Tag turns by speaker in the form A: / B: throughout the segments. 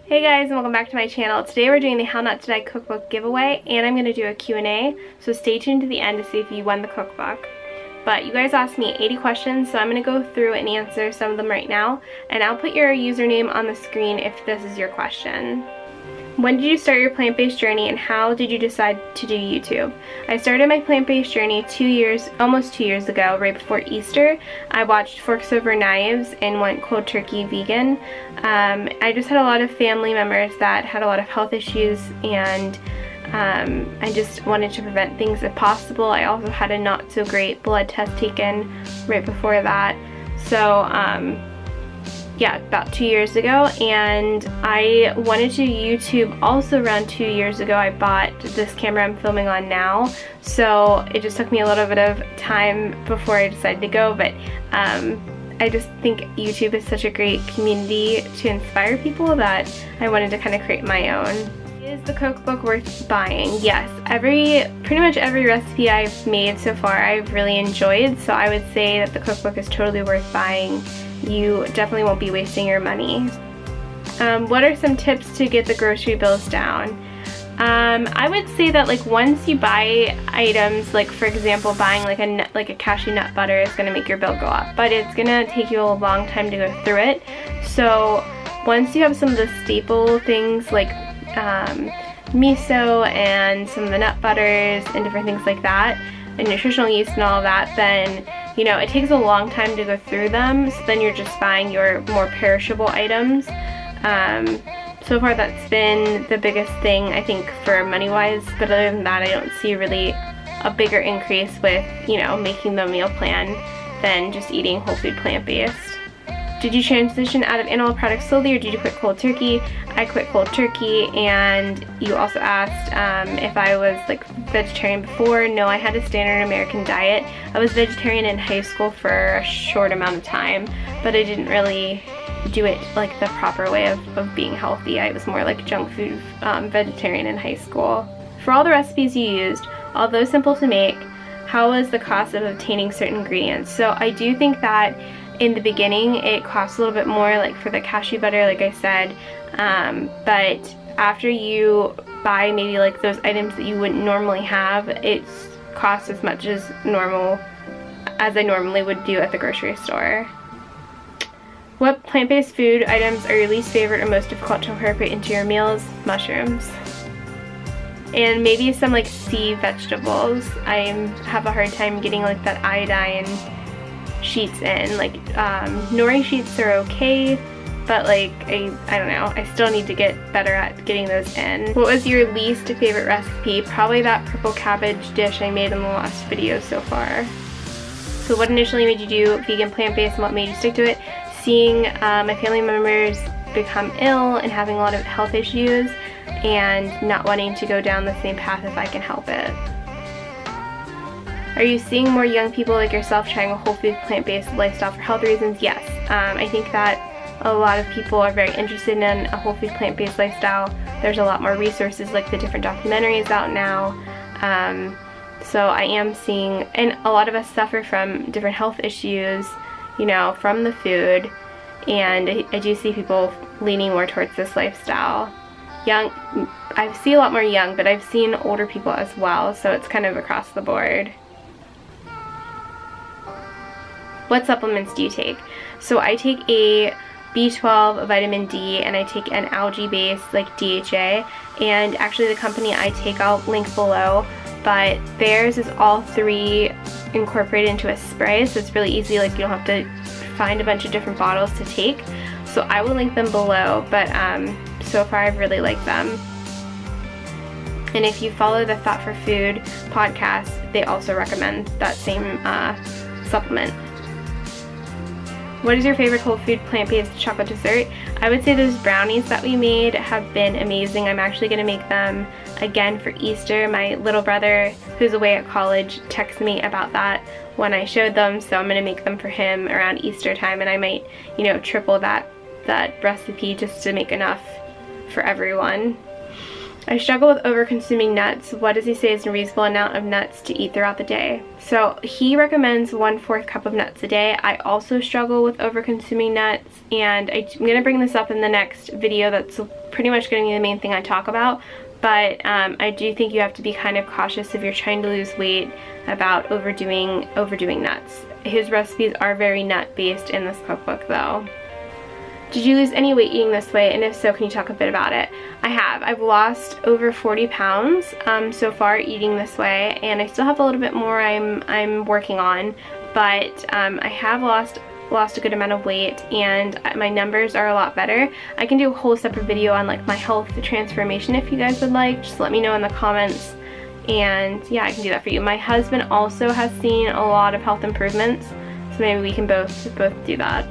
A: Hey guys, and welcome back to my channel. Today we're doing the How Not to Die Cookbook giveaway, and I'm going to do a Q&A, so stay tuned to the end to see if you won the cookbook. But you guys asked me 80 questions, so I'm going to go through and answer some of them right now, and I'll put your username on the screen if this is your question. When did you start your plant-based journey, and how did you decide to do YouTube? I started my plant-based journey almost 2 years ago, right before Easter. I watched Forks Over Knives and went cold turkey vegan. I just had a lot of family members that had a lot of health issues, and I just wanted to prevent things if possible. I also had a not so great blood test taken right before that. So yeah, about 2 years ago, and I wanted to YouTube also around 2 years ago. I bought this camera I'm filming on now, so it just took me a little bit of time before I decided to go, but I just think YouTube is such a great community to inspire people that I wanted to kind of create my own. Is the cookbook worth buying? Yes, pretty much every recipe I've made so far I've really enjoyed, so I would say that the cookbook is totally worth buying. You definitely won't be wasting your money. What are some tips to get the grocery bills down? I would say that once you buy items, for example buying like a cashew nut butter is going to make your bill go up, but it's going to take you a long time to go through it. So once you have some of the staple things like miso and some of the nut butters and different things like that, and nutritional yeast and all of that, then it takes a long time to go through them, so then you're just buying your more perishable items. So far that's been the biggest thing I think for money-wise, but other than that I don't see really a bigger increase with, making the meal plan than just eating whole food plant-based. Did you transition out of animal products slowly, or did you quit cold turkey? I quit cold turkey. And you also asked if I was vegetarian before. No, I had a standard American diet. I was vegetarian in high school for a short amount of time, but I didn't really do it the proper way of being healthy. I was more like junk food vegetarian in high school. For all the recipes you used, although simple to make, how was the cost of obtaining certain ingredients? So I do think that in the beginning it costs a little bit more, for the cashew butter, like I said, but after you buy maybe those items that you wouldn't normally have, it costs as much as I normally would do at the grocery store. What plant-based food items are your least favorite or most difficult to incorporate into your meals? Mushrooms. And maybe some sea vegetables. I have a hard time getting that iodine sheets in. Nori sheets are okay, but I don't know, I still need to get better at getting those in. What was your least favorite recipe? Probably that purple cabbage dish I made in the last video so far. So what initially made you do vegan plant-based, and what made you stick to it? Seeing my family members become ill and having a lot of health issues, and not wanting to go down the same path if I can help it. Are you seeing more young people like yourself trying a whole food plant-based lifestyle for health reasons? Yes. I think that a lot of people are very interested in a whole food plant-based lifestyle. There's a lot more resources like the different documentaries out now. So I am seeing, and a lot of us suffer from different health issues, from the food, and I do see people leaning more towards this lifestyle. I see a lot more young, but I've seen older people as well, so it's kind of across the board. What supplements do you take? So I take a B12, a vitamin D, and I take an algae base DHA, and actually the company I take I'll link below, but theirs is all three incorporated into a spray, so it's really easy, you don't have to find a bunch of different bottles to take. So I will link them below, but so far I've really liked them. And if you follow the Thought for Food podcast, they also recommend that same supplement. What is your favorite whole food plant-based chocolate dessert? I would say those brownies that we made have been amazing. I'm actually going to make them again for Easter. My little brother, who's away at college, texted me about that when I showed them, so I'm going to make them for him around Easter time, and I might, triple that recipe just to make enough for everyone. I struggle with over-consuming nuts. What does he say is a reasonable amount of nuts to eat throughout the day? So he recommends 1/4 cup of nuts a day. I also struggle with over-consuming nuts, and I'm going to bring this up in the next video. That's pretty much going to be the main thing I talk about. But I do think you have to be kind of cautious if you're trying to lose weight about overdoing nuts. His recipes are very nut-based in this cookbook though. Did you lose any weight eating this way, and if so, can you talk a bit about it? I have. I've lost over 40 pounds so far eating this way, and I still have a little bit more I'm working on, but I have lost a good amount of weight, and my numbers are a lot better. I can do a whole separate video on like my health transformation if you guys would like. Just let me know in the comments, and yeah, I can do that for you. My husband also has seen a lot of health improvements, so maybe we can both do that.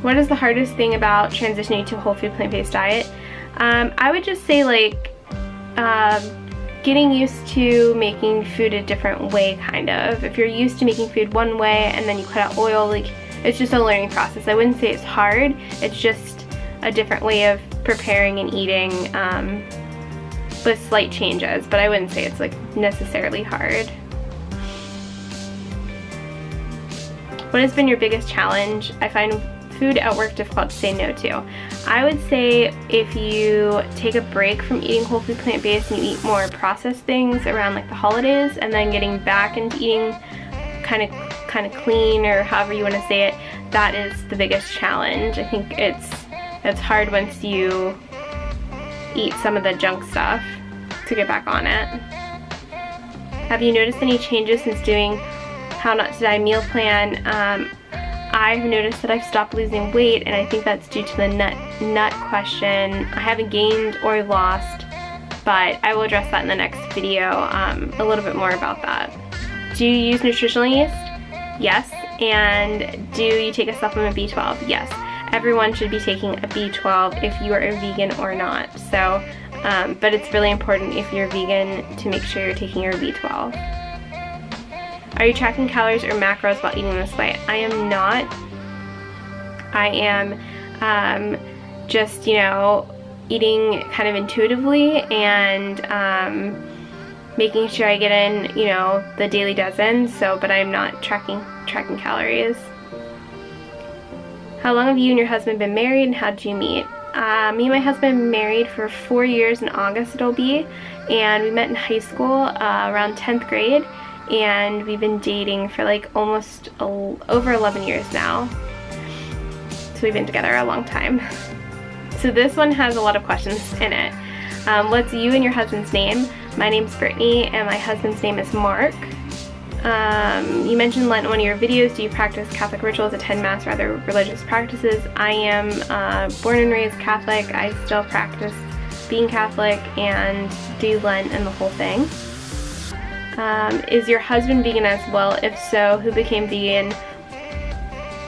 A: What is the hardest thing about transitioning to a whole food plant-based diet? I would just say like getting used to making food a different way, kind of. If you're used to making food one way and then you cut out oil, like it's just a learning process. I wouldn't say it's hard, it's just a different way of preparing and eating with slight changes, but I wouldn't say it's like necessarily hard. What has been your biggest challenge? I find food at work difficult to say no to. I would say if you take a break from eating whole food plant-based and you eat more processed things around like the holidays, and then getting back into eating kind of clean, or however you want to say it, that is the biggest challenge. I think it's hard once you eat some of the junk stuff to get back on it. Have you noticed any changes since doing How Not to Die meal plan? I've noticed that I've stopped losing weight, and I think that's due to the nut question. I haven't gained or lost, but I will address that in the next video, a little bit more about that. Do you use nutritional yeast? Yes. And do you take a supplement B12? Yes. Everyone should be taking a B12 if you are a vegan or not. So, but it's really important if you're vegan to make sure you're taking your B12. Are you tracking calories or macros while eating this way? I am not. I am just, you know, eating kind of intuitively and making sure I get in, you know, the daily dozen. So, but I'm not tracking calories. How long have you and your husband been married, and how did you meet? Me and my husband married for 4 years in August it'll be, and we met in high school around 10th grade. And we've been dating for like almost over 11 years now. So we've been together a long time. So this one has a lot of questions in it. What's you and your husband's name? My name's Brittany and my husband's name is Mark. You mentioned Lent in one of your videos. Do you practice Catholic rituals, attend Mass, or other religious practices? I am born and raised Catholic. I still practice being Catholic and do Lent and the whole thing. Is your husband vegan as well? If so, who became vegan,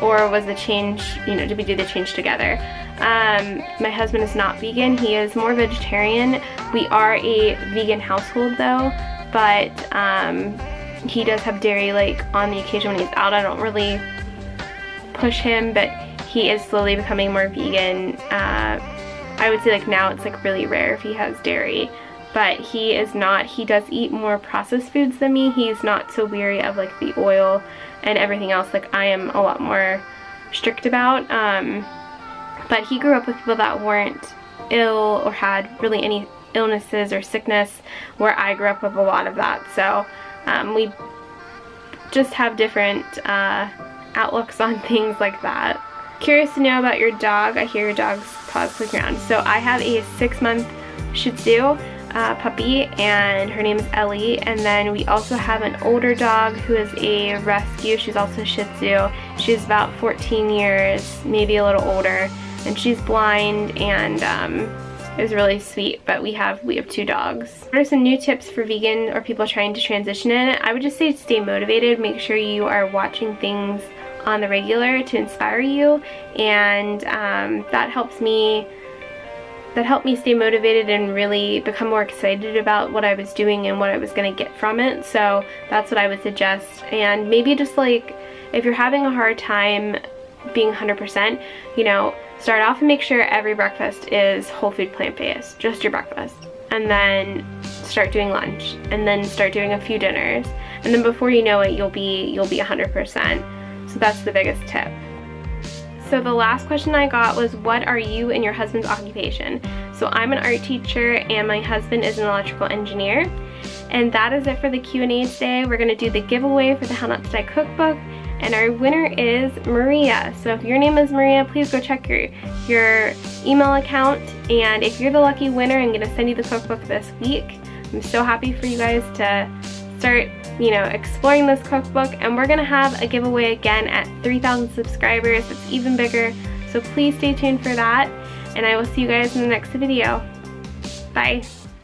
A: or was the change, you know, did we do the change together? My husband is not vegan. He is more vegetarian. We are a vegan household though, but he does have dairy like on the occasion when he's out. I don't really push him, but he is slowly becoming more vegan. I would say like now it's like really rare if he has dairy. But he is not. He does eat more processed foods than me. He's not so weary of like the oil and everything else like I am a lot more strict about. But he grew up with people that weren't ill or had really any illnesses or sickness, where I grew up with a lot of that. So we just have different outlooks on things like that. Curious to know about your dog. I hear your dog's paws clicking around. So I have a 6-month Shih Tzu puppy, and her name is Ellie. And then we also have an older dog who is a rescue. She's also Shih Tzu. She's about 14 years, maybe a little older, and she's blind and is really sweet. But we have 2 dogs. What are some new tips for vegan or people trying to transition in? I would just say stay motivated. Make sure you are watching things on the regular to inspire you, and that helped me stay motivated and really become more excited about what I was doing and what I was going to get from it. So that's what I would suggest. And maybe just like if you're having a hard time being 100%, you know, Start off and make sure every breakfast is whole food plant-based, just your breakfast. And then start doing lunch, and then start doing a few dinners. And then before you know it, you'll be 100%. So that's the biggest tip. So the last question I got was, what are you and your husband's occupation? So I'm an art teacher and my husband is an electrical engineer. And that is it for the Q&A today. We're gonna do the giveaway for the How Not to Die Cookbook, and our winner is Maria. So if your name is Maria, please go check your email account, and if you're the lucky winner, I'm gonna send you the cookbook this week. I'm so happy for you guys to start, you know, exploring this cookbook, and we're gonna have a giveaway again at 3,000 subscribers. It's even bigger, so please stay tuned for that, and I will see you guys in the next video. Bye.